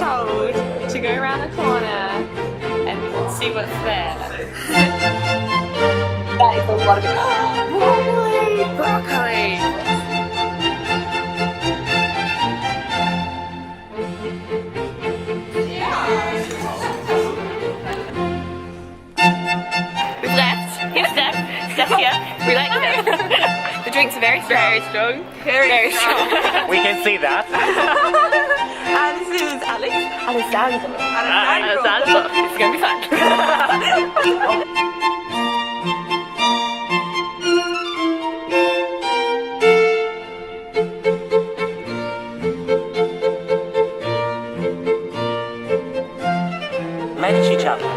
told to go around the corner and see what's there. That is a lot of broccoli! Broccoli! We've left. Here's Steph. Steph's here. We like them. The drinks are very strong. Very strong. Very strong. We can see that. And this is Alex. Alessandro. Alessandro. It's going to be fun. Medici chapel.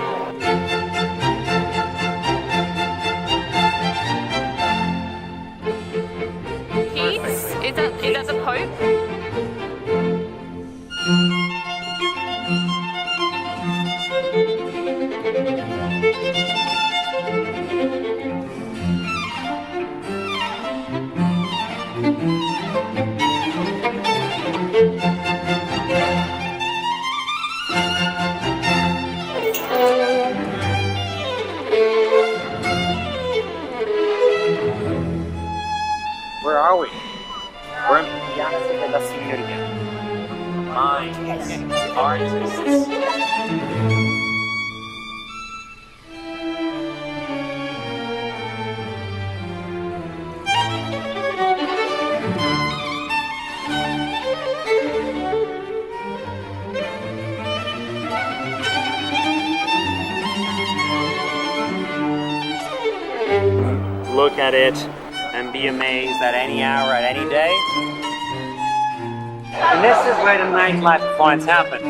Is that the Pope? Where are we? We're in Piazza della Signoria. Mine and artists. Look at it and be amazed at any hour, at any day. And this is where the nightlife of Florence happened.